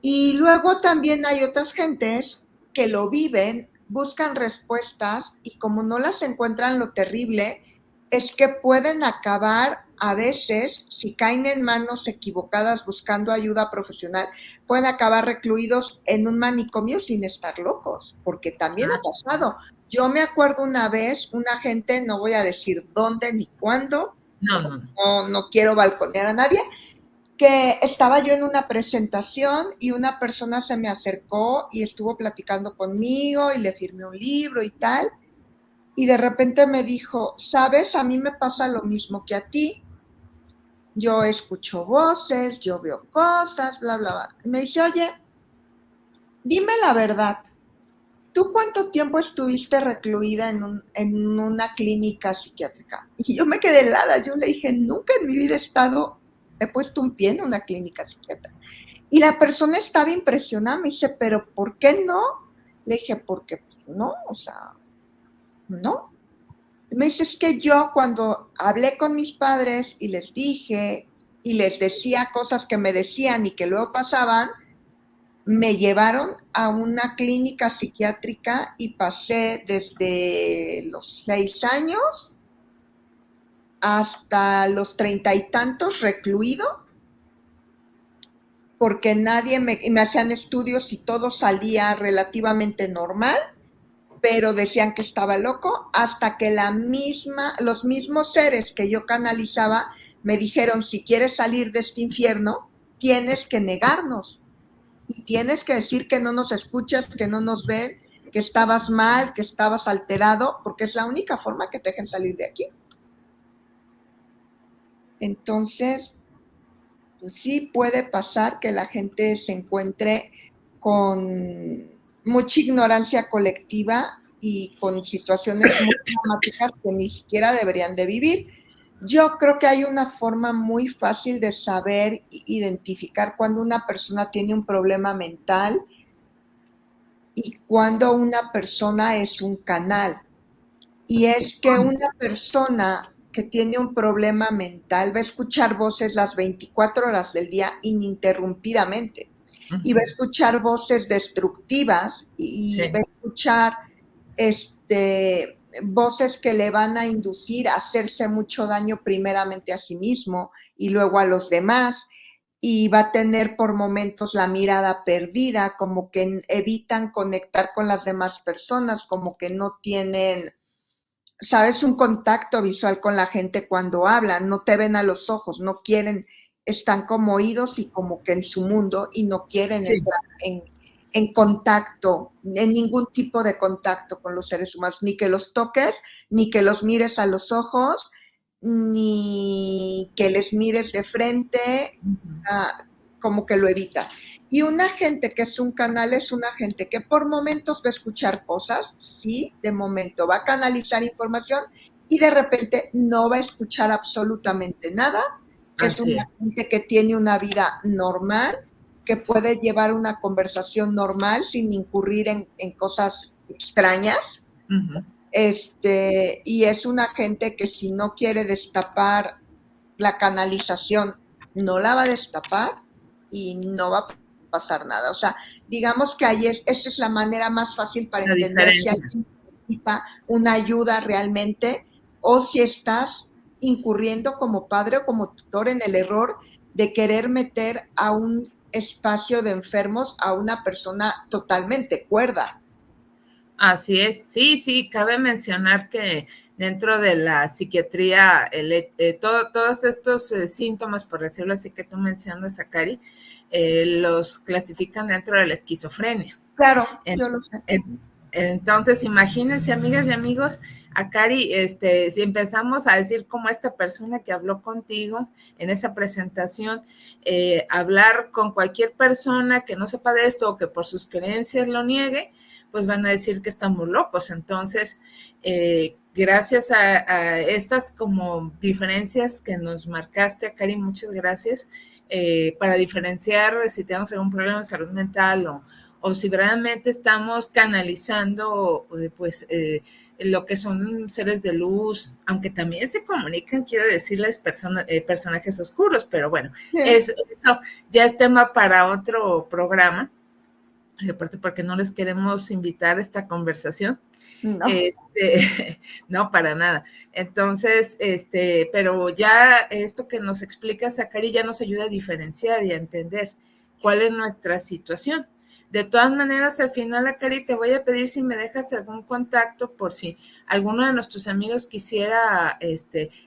Speaker 2: Y luego también hay otras gentes que lo viven, buscan respuestas y como no las encuentran, lo terrible es que pueden acabar a veces, si caen en manos equivocadas buscando ayuda profesional, pueden acabar recluidos en un manicomio sin estar locos, porque también ha pasado. Yo me acuerdo una vez, una gente, no voy a decir dónde ni cuándo, no quiero balconear a nadie, que estaba yo en una presentación y una persona se me acercó y estuvo platicando conmigo y le firmé un libro y tal, y de repente me dijo, sabes, a mí me pasa lo mismo que a ti, yo escucho voces, yo veo cosas, bla, bla, bla. Y me dice, oye, dime la verdad, ¿tú cuánto tiempo estuviste recluida en una clínica psiquiátrica? Y yo me quedé helada, yo le dije, nunca en mi vida he puesto un pie en una clínica psiquiátrica. Y la persona estaba impresionada, me dice, pero ¿por qué no? Le dije, porque no, o sea, no. Me dice, es que yo cuando hablé con mis padres y les dije y les decía cosas que me decían y que luego pasaban, me llevaron a una clínica psiquiátrica y pasé desde los 6 años hasta los 30 y tantos recluido, porque me hacían estudios y todo salía relativamente normal, pero decían que estaba loco, hasta que los mismos seres que yo canalizaba me dijeron, si quieres salir de este infierno, tienes que negarnos y tienes que decir que no nos escuchas, que no nos ven, que estabas mal, que estabas alterado, porque es la única forma que te dejen salir de aquí. Entonces, pues sí puede pasar que la gente se encuentre con mucha ignorancia colectiva y con situaciones muy dramáticas que ni siquiera deberían de vivir. Yo creo que hay una forma muy fácil de saber identificar cuando una persona tiene un problema mental y cuando una persona es un canal. Y es que una persona que tiene un problema mental va a escuchar voces las 24 horas del día ininterrumpidamente. Y va a escuchar voces destructivas y va a escuchar voces que le van a inducir a hacerse mucho daño primeramente a sí mismo y luego a los demás. Y va a tener por momentos la mirada perdida, como que evitan conectar con las demás personas, como que no tienen, sabes, un contacto visual con la gente cuando hablan, no te ven a los ojos, no quieren, están como oídos y como que en su mundo y no quieren entrar en contacto, en ningún tipo de contacto con los seres humanos, ni que los toques, ni que los mires a los ojos, ni que les mires de frente, como que lo evita. Y una gente que es un canal es una gente que por momentos va a escuchar cosas, sí, de momento va a canalizar información y de repente no va a escuchar absolutamente nada. Es una gente que tiene una vida normal, que puede llevar una conversación normal sin incurrir en cosas extrañas. Y es una gente que si no quiere destapar la canalización, no la va a destapar y no va a pasar nada. O sea, digamos que ahí esa es la manera más fácil para entender si alguien necesita una ayuda realmente o si estás incurriendo como padre o como tutor en el error de querer meter a un espacio de enfermos a una persona totalmente cuerda.
Speaker 1: Así es, sí, cabe mencionar que dentro de la psiquiatría, todos estos síntomas, por decirlo así, que tú mencionas, Akari, los clasifican dentro de la esquizofrenia.
Speaker 2: Claro, yo lo sé.
Speaker 1: Entonces, imagínense, amigas y amigos, Akari, si empezamos a decir como esta persona que habló contigo en esa presentación, hablar con cualquier persona que no sepa de esto o que por sus creencias lo niegue, pues van a decir que estamos locos. Entonces, gracias a estas como diferencias que nos marcaste, Akari, muchas gracias, para diferenciar si tenemos algún problema de salud mental o si realmente estamos canalizando lo que son seres de luz, aunque también se comunican, quiero decirles, personajes oscuros, pero bueno, eso ya es tema para otro programa, y aparte porque no les queremos invitar a esta conversación.
Speaker 2: No.
Speaker 1: No, para nada. Entonces, pero ya esto que nos explica Zacari ya nos ayuda a diferenciar y a entender cuál es nuestra situación. De todas maneras, al final, Zacari, te voy a pedir si me dejas algún contacto por si alguno de nuestros amigos quisiera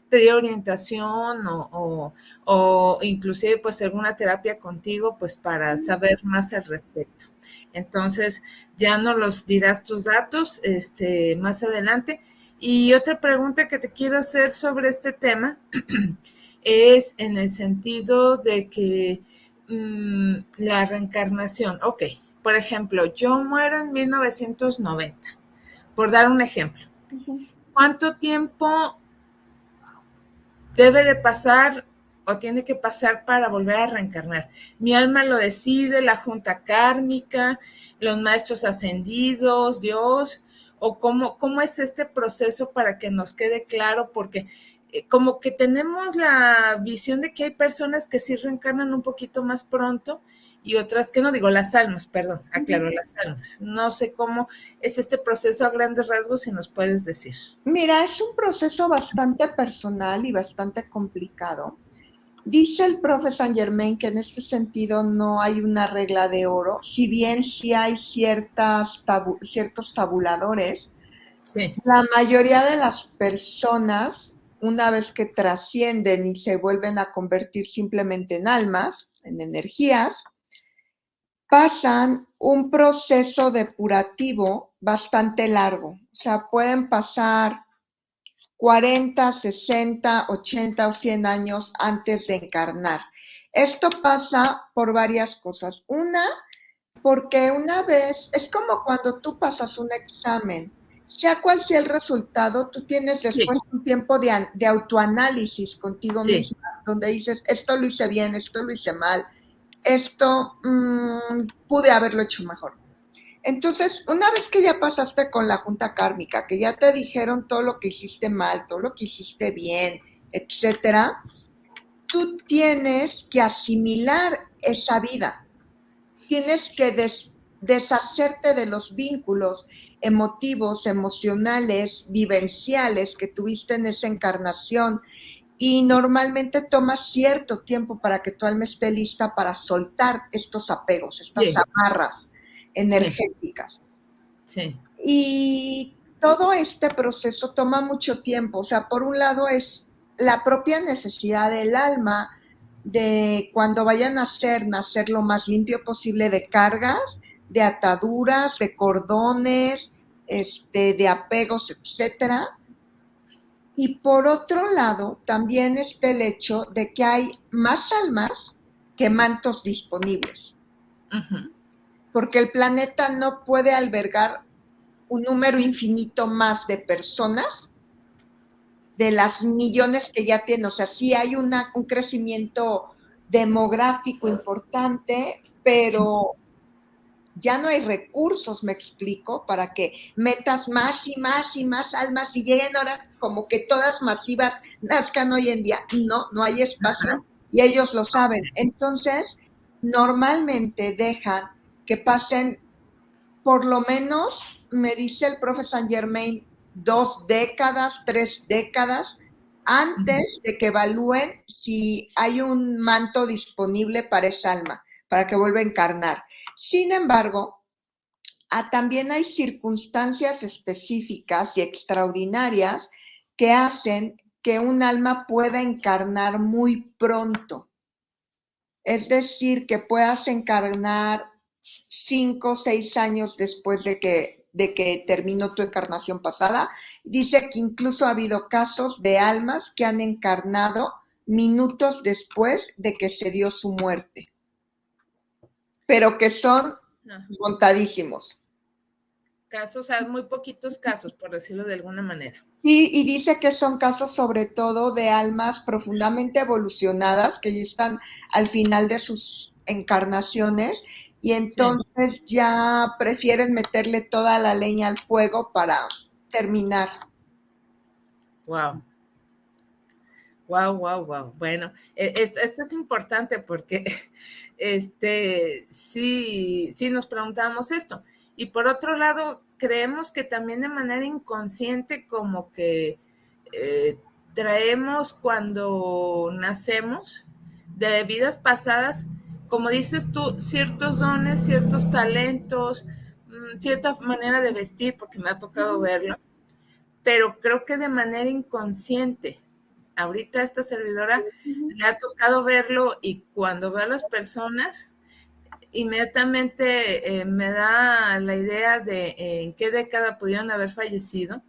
Speaker 1: pedir orientación o inclusive pues alguna terapia contigo, pues para saber más al respecto. Entonces, ya nos los dirás tus datos más adelante. Y otra pregunta que te quiero hacer sobre este tema es en el sentido de que la reencarnación, ok, por ejemplo, yo muero en 1990, por dar un ejemplo. ¿Cuánto tiempo debe de pasar o tiene que pasar para volver a reencarnar? Mi alma lo decide, la junta kármica, los maestros ascendidos, Dios, o cómo es este proceso para que nos quede claro, porque como que tenemos la visión de que hay personas que sí reencarnan un poquito más pronto y otras que no, digo las almas, perdón, aclaro, las almas. No sé cómo es este proceso a grandes rasgos, si nos puedes decir.
Speaker 2: Mira, es un proceso bastante personal y bastante complicado. Dice el profe Saint Germain que en este sentido no hay una regla de oro, si bien sí hay ciertos tabuladores.
Speaker 1: Sí.
Speaker 2: La mayoría de las personas, una vez que trascienden y se vuelven a convertir simplemente en almas, en energías, pasan un proceso depurativo bastante largo. O sea, pueden pasar 40, 60, 80 o 100 años antes de encarnar. Esto pasa por varias cosas. Una, porque una vez, es como cuando tú pasas un examen, sea cual sea el resultado, tú tienes después un tiempo de autoanálisis contigo misma, donde dices, esto lo hice bien, esto lo hice mal, esto pude haberlo hecho mejor. Entonces, una vez que ya pasaste con la junta kármica, que ya te dijeron todo lo que hiciste mal, todo lo que hiciste bien, etcétera, tú tienes que asimilar esa vida. Tienes que deshacerte de los vínculos emotivos, emocionales, vivenciales que tuviste en esa encarnación. Y normalmente toma cierto tiempo para que tu alma esté lista para soltar estos apegos, estas amarras energéticas.
Speaker 1: Sí.
Speaker 2: Y todo este proceso toma mucho tiempo. O sea, por un lado es la propia necesidad del alma de cuando vayan a nacer lo más limpio posible de cargas, de ataduras, de cordones, de apegos, etcétera. Y por otro lado, también está el hecho de que hay más almas que mantos disponibles. Porque el planeta no puede albergar un número infinito más de personas de las millones que ya tiene. O sea, sí hay un crecimiento demográfico importante, pero ya no hay recursos, me explico, para que metas más y más y más almas y lleguen ahora como que todas masivas nazcan hoy en día. No, no hay espacio y ellos lo saben. Entonces, normalmente dejan que pasen por lo menos, me dice el profe Saint Germain, 2 décadas, 3 décadas, antes de que evalúen si hay un manto disponible para esa alma, para que vuelva a encarnar. Sin embargo, también hay circunstancias específicas y extraordinarias que hacen que un alma pueda encarnar muy pronto. Es decir, que puedas encarnar 5 o 6 años después de que terminó tu encarnación pasada. Dice que incluso ha habido casos de almas que han encarnado minutos después de que se dio su muerte, pero que son contadísimos.
Speaker 1: Casos, o sea, muy poquitos casos, por decirlo de alguna manera.
Speaker 2: Sí, y dice que son casos sobre todo de almas profundamente evolucionadas, que ya están al final de sus encarnaciones y entonces ya prefieren meterle toda la leña al fuego para terminar.
Speaker 1: Wow. Wow, wow, wow. Bueno, esto es importante porque sí nos preguntamos esto. Y por otro lado, creemos que también de manera inconsciente como que traemos cuando nacemos de vidas pasadas, como dices tú, ciertos dones, ciertos talentos, cierta manera de vestir, porque me ha tocado verlo, pero creo que de manera inconsciente. Ahorita a esta servidora le ha tocado verlo y cuando veo a las personas, inmediatamente me da la idea de en qué década pudieron haber fallecido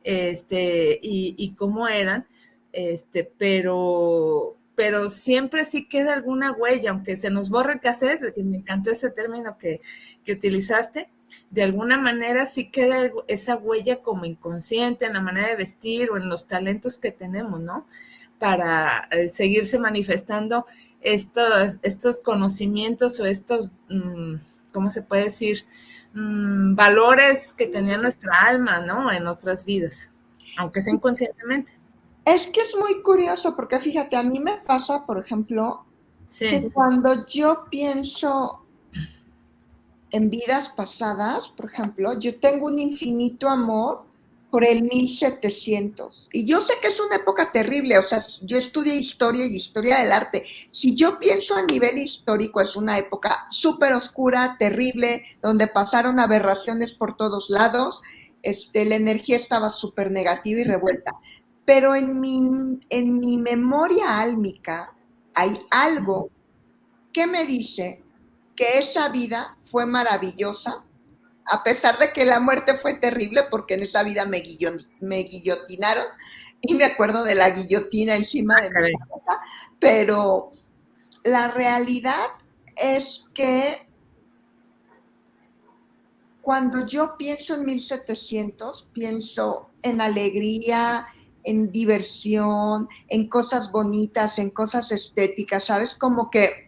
Speaker 1: y cómo eran, pero siempre sí queda alguna huella, aunque se nos borre el cassette, que me encantó ese término que utilizaste, de alguna manera sí queda esa huella como inconsciente en la manera de vestir o en los talentos que tenemos, ¿no? Para seguirse manifestando estos conocimientos o estos, ¿cómo se puede decir? Valores que tenía nuestra alma, ¿no? En otras vidas, aunque sea inconscientemente.
Speaker 2: Es que es muy curioso porque fíjate, a mí me pasa, por ejemplo, que
Speaker 1: Sí.
Speaker 2: cuando yo pienso en vidas pasadas, por ejemplo, yo tengo un infinito amor por el 1700. Y yo sé que es una época terrible, o sea, yo estudié historia y historia del arte. Si yo pienso a nivel histórico, es una época súper oscura, terrible, donde pasaron aberraciones por todos lados, la energía estaba súper negativa y revuelta. Pero en mi memoria álmica hay algo que me dice que esa vida fue maravillosa, a pesar de que la muerte fue terrible, porque en esa vida me guillotinaron, y me acuerdo de la guillotina encima de mi
Speaker 1: Caray.
Speaker 2: cabeza, pero la realidad es que cuando yo pienso en 1700, pienso en alegría, en diversión, en cosas bonitas, en cosas estéticas, ¿sabes? Como que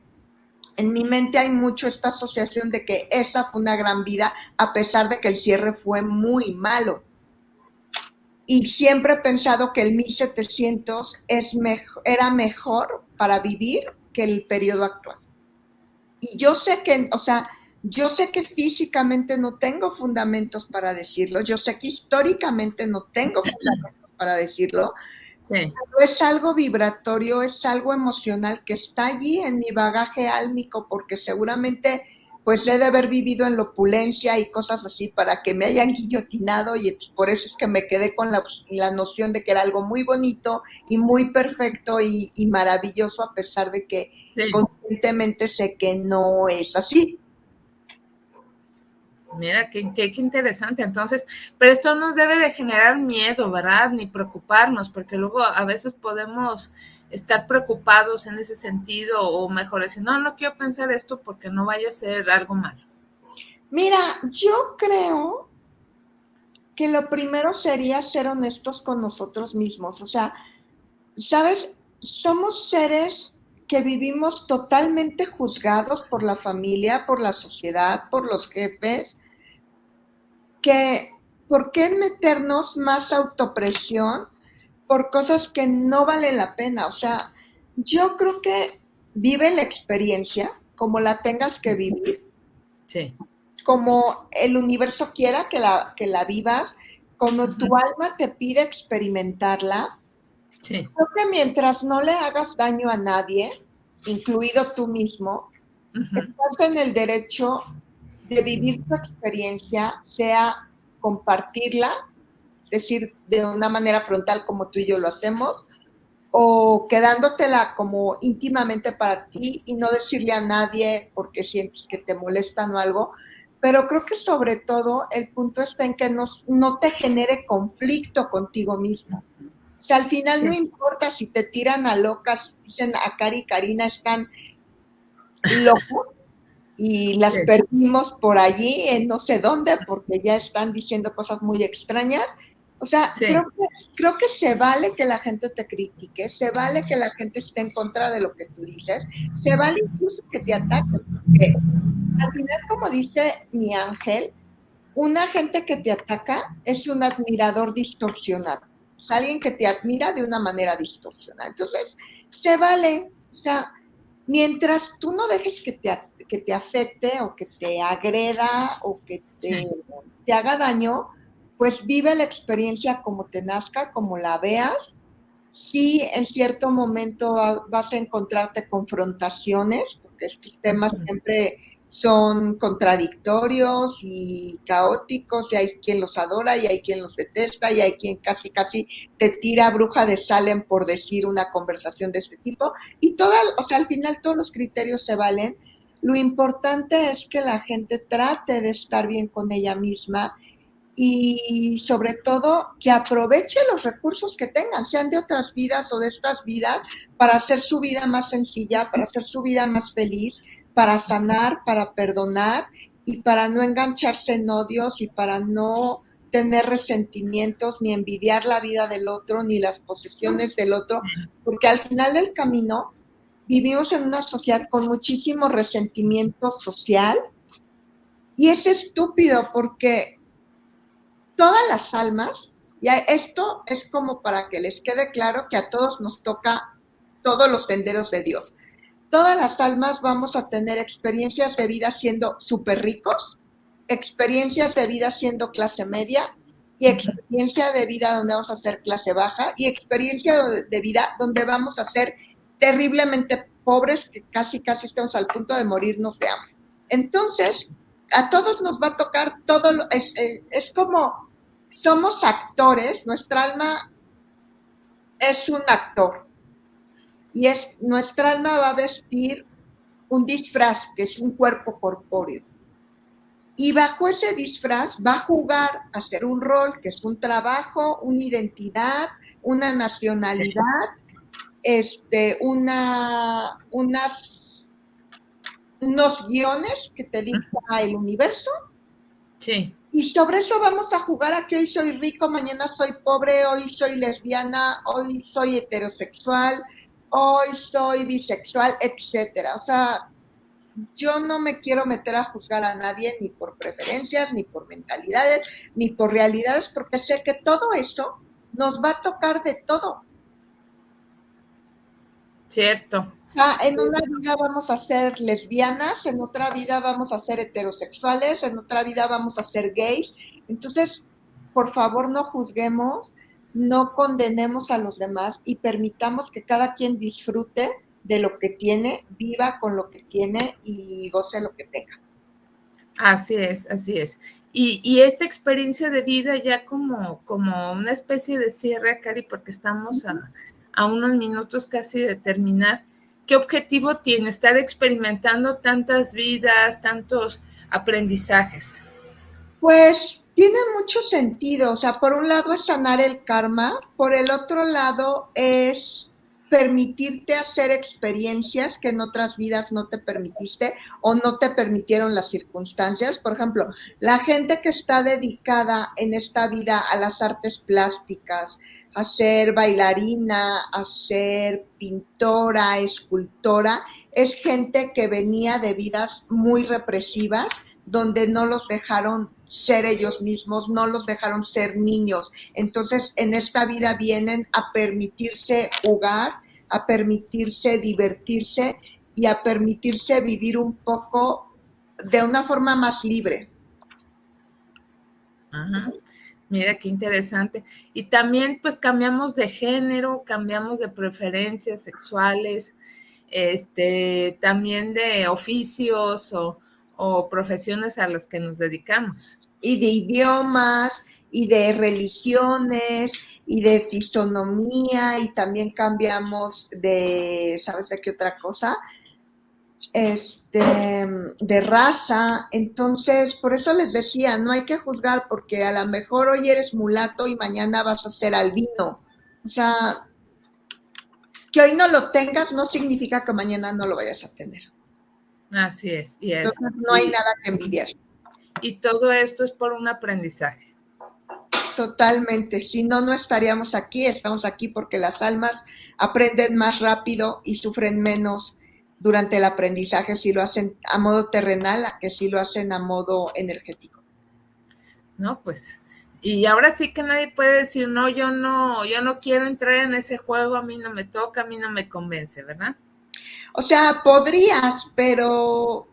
Speaker 2: en mi mente hay mucho esta asociación de que esa fue una gran vida, a pesar de que el cierre fue muy malo. Y siempre he pensado que el 1700 era mejor para vivir que el periodo actual. Y yo sé que, o sea, yo sé que físicamente no tengo fundamentos para decirlo, yo sé que históricamente no tengo fundamentos para decirlo,
Speaker 1: Sí.
Speaker 2: es algo vibratorio, es algo emocional que está allí en mi bagaje álmico, porque seguramente pues he de haber vivido en la opulencia y cosas así para que me hayan guillotinado, y por eso es que me quedé con la noción de que era algo muy bonito y muy perfecto y maravilloso, a pesar de que
Speaker 1: Sí.
Speaker 2: conscientemente sé que no es así.
Speaker 1: Mira, qué interesante. Entonces, pero esto nos debe de generar miedo, ¿verdad? Ni preocuparnos, porque luego a veces podemos estar preocupados en ese sentido, o mejor decir, no quiero pensar esto porque no vaya a ser algo malo.
Speaker 2: Mira, yo creo que lo primero sería ser honestos con nosotros mismos. O sea, ¿sabes? Somos seres que vivimos totalmente juzgados por la familia, por la sociedad, por los jefes, que ¿por qué meternos más autopresión por cosas que no valen la pena? O sea, yo creo que vive la experiencia como la tengas que vivir,
Speaker 1: Sí.
Speaker 2: como el universo quiera que la vivas, como tu alma te pide experimentarla.
Speaker 1: Sí.
Speaker 2: Creo que mientras no le hagas daño a nadie, incluido tú mismo, estás en el derecho de vivir tu experiencia, sea compartirla, es decir, de una manera frontal como tú y yo lo hacemos, o quedándotela como íntimamente para ti y no decirle a nadie porque sientes que te molestan o algo. Pero creo que sobre todo el punto está en que no te genere conflicto contigo mismo. O sea, al final no
Speaker 1: Sí.
Speaker 2: importa si te tiran a locas, dicen a Cari y Karina están locos y las
Speaker 1: Sí.
Speaker 2: perdimos por allí en no sé dónde porque ya están diciendo cosas muy extrañas. O sea,
Speaker 1: Sí,
Speaker 2: creo que se vale que la gente te critique, se vale que la gente esté en contra de lo que tú dices, se vale incluso que te ataquen, porque al final, como dice mi ángel, una gente que te ataca es un admirador distorsionado, es alguien que te admira de una manera distorsionada. Entonces, se vale, o sea, mientras tú no dejes que te afecte o que te agreda o que
Speaker 1: sí.
Speaker 2: te haga daño, pues vive la experiencia como te nazca, como la veas. Sí, en cierto momento vas a encontrarte confrontaciones, porque estos temas
Speaker 1: Ujú.
Speaker 2: siempre son contradictorios y caóticos, y hay quien los adora y hay quien los detesta, y hay quien casi casi te tira bruja de Salem por decir una conversación de este tipo, y o sea, al final todos los criterios se valen. Lo importante es que la gente trate de estar bien con ella misma y sobre todo que aproveche los recursos que tengan, sean de otras vidas o de estas vidas, para hacer su vida más sencilla, para hacer su vida más feliz, para sanar, para perdonar y para no engancharse en odios y para no tener resentimientos ni envidiar la vida del otro ni las posesiones del otro, porque al final del camino vivimos en una sociedad con muchísimo resentimiento social y es estúpido porque todas las almas, y esto es como para que les quede claro que a todos nos toca todos los senderos de Dios. Todas las almas vamos a tener experiencias de vida siendo súper ricos, experiencias de vida siendo clase media y experiencia de vida donde vamos a ser clase baja y experiencia de vida donde vamos a ser terriblemente pobres que casi casi estamos al punto de morirnos de hambre. Entonces, a todos nos va a tocar todo, es como somos actores, nuestra alma es un actor y nuestra alma va a vestir un disfraz que es un cuerpo corpóreo. Y bajo ese disfraz va a jugar a hacer un rol que es un trabajo, una identidad, una nacionalidad, unos guiones que te dicta el universo.
Speaker 1: Sí.
Speaker 2: Y sobre eso vamos a jugar a que hoy soy rico, mañana soy pobre, hoy soy lesbiana, hoy soy heterosexual, hoy soy bisexual, etcétera. O sea, yo no me quiero meter a juzgar a nadie ni por preferencias, ni por mentalidades, ni por realidades, porque sé que todo eso nos va a tocar de todo.
Speaker 1: Cierto.
Speaker 2: O sea, en
Speaker 1: Sí.
Speaker 2: una vida vamos a ser lesbianas, en otra vida vamos a ser heterosexuales, en otra vida vamos a ser gays. Entonces, por favor, no juzguemos, no condenemos a los demás y permitamos que cada quien disfrute de lo que tiene, viva con lo que tiene y goce lo que tenga.
Speaker 1: Así es, así es. Y esta experiencia de vida ya como una especie de cierre, Cari, porque estamos a unos minutos casi de terminar. ¿Qué objetivo tiene estar experimentando tantas vidas, tantos aprendizajes?
Speaker 2: Pues tiene mucho sentido, o sea, por un lado es sanar el karma, por el otro lado es permitirte hacer experiencias que en otras vidas no te permitiste o no te permitieron las circunstancias. Por ejemplo, la gente que está dedicada en esta vida a las artes plásticas, a ser bailarina, a ser pintora, escultora, es gente que venía de vidas muy represivas donde no los dejaron ser ellos mismos, no los dejaron ser niños. Entonces, en esta vida vienen a permitirse jugar, a permitirse divertirse y a permitirse vivir un poco de una forma más libre.
Speaker 1: Ajá. Mira qué interesante. Y también pues cambiamos de género, cambiamos de preferencias sexuales, también de oficios o profesiones a las que nos dedicamos.
Speaker 2: Y de idiomas, y de religiones, y de fisonomía, y también cambiamos de, ¿sabes de qué otra cosa? De raza. Entonces, por eso les decía, no hay que juzgar porque a lo mejor hoy eres mulato y mañana vas a ser albino. O sea, que hoy no lo tengas no significa que mañana no lo vayas a tener.
Speaker 1: Así es,
Speaker 2: Entonces, no hay nada que envidiar.
Speaker 1: y todo esto es por un aprendizaje.
Speaker 2: Totalmente. Si no, no estaríamos aquí. Estamos aquí porque las almas aprenden más rápido y sufren menos durante el aprendizaje si lo hacen a modo terrenal a que si lo hacen a modo energético.
Speaker 1: No, pues, y ahora sí que nadie puede decir, no, yo no quiero entrar en ese juego, a mí no me toca, a mí no me convence, ¿verdad?
Speaker 2: O sea, podrías, pero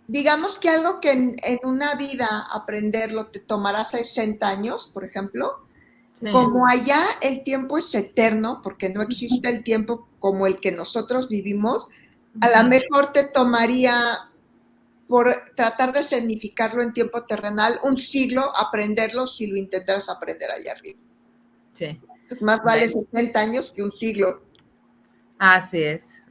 Speaker 2: digamos que algo que en una vida aprenderlo te tomará 60 años, por ejemplo,
Speaker 1: Sí.
Speaker 2: como allá el tiempo es eterno, porque no existe el tiempo como el que nosotros vivimos, a lo mejor te tomaría, por tratar de significarlo en tiempo terrenal, un siglo aprenderlo si lo intentaras aprender allá arriba.
Speaker 1: Sí.
Speaker 2: Más vale 70 años que un siglo.
Speaker 1: Así es,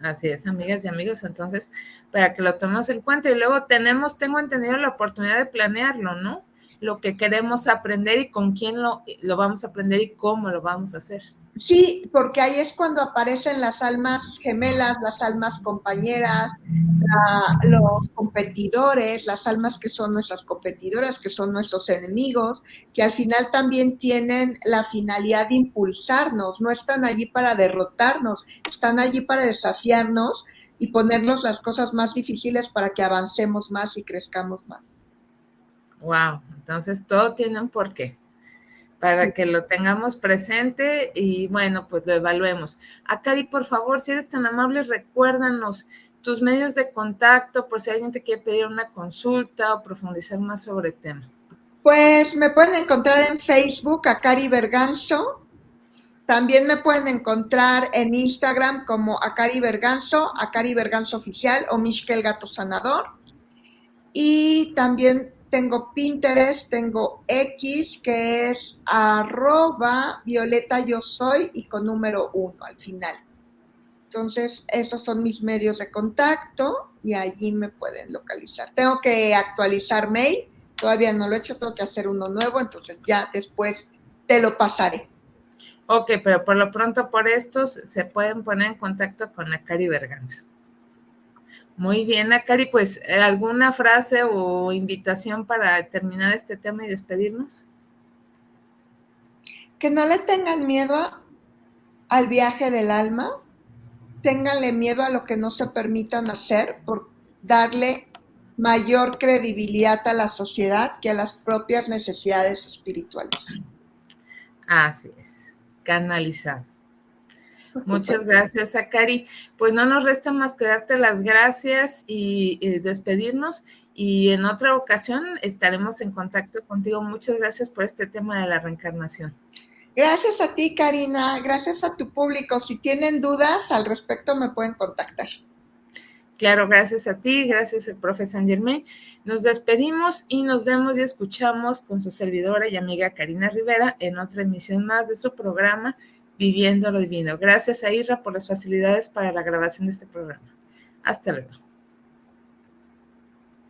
Speaker 1: amigas y amigos, entonces, para que lo tomemos en cuenta. Y luego tengo entendido la oportunidad de planearlo, ¿no? Lo que queremos aprender y con quién lo vamos a aprender y cómo lo vamos a hacer.
Speaker 2: Sí, porque ahí es cuando aparecen las almas gemelas, las almas compañeras, los competidores, las almas que son nuestras competidoras, que son nuestros enemigos, que al final también tienen la finalidad de impulsarnos, no están allí para derrotarnos, están allí para desafiarnos y ponernos las cosas más difíciles para que avancemos más y crezcamos más.
Speaker 1: Wow, entonces todo tiene un porqué, para que lo tengamos presente y bueno, pues lo evaluemos. Akari, por favor, si eres tan amable, recuérdanos tus medios de contacto por si alguien te quiere pedir una consulta o profundizar más sobre el tema.
Speaker 2: Pues me pueden encontrar en Facebook, Akari Berganzo. También me pueden encontrar en Instagram como Akari Berganzo Oficial o Mishkel Gato Sanador. Y también tengo Pinterest, tengo X, que es @Violeta Yo Soy y con número 1 al final. Entonces, esos son mis medios de contacto y allí me pueden localizar. Tengo que actualizar mail, todavía no lo he hecho, tengo que hacer uno nuevo, entonces ya después te lo pasaré.
Speaker 1: Ok, pero por lo pronto por estos se pueden poner en contacto con Akari Berganzo. Muy bien, Akari, pues ¿alguna frase o invitación para terminar este tema y despedirnos?
Speaker 2: Que no le tengan miedo al viaje del alma, ténganle miedo a lo que no se permitan hacer por darle mayor credibilidad a la sociedad que a las propias necesidades espirituales.
Speaker 1: Así es, canalizado. Muchas gracias, Akari. Pues no nos resta más que darte las gracias y despedirnos. Y en otra ocasión estaremos en contacto contigo. Muchas gracias por este tema de la reencarnación.
Speaker 2: Gracias a ti, Karina. Gracias a tu público. Si tienen dudas al respecto, me pueden contactar.
Speaker 1: Claro, gracias a ti, gracias al profe Saint Germain. Nos despedimos y nos vemos y escuchamos con su servidora y amiga Karina Rivera en otra emisión más de su programa Viviendo lo Divino. Gracias a Irra por las facilidades para la grabación de este programa. Hasta luego.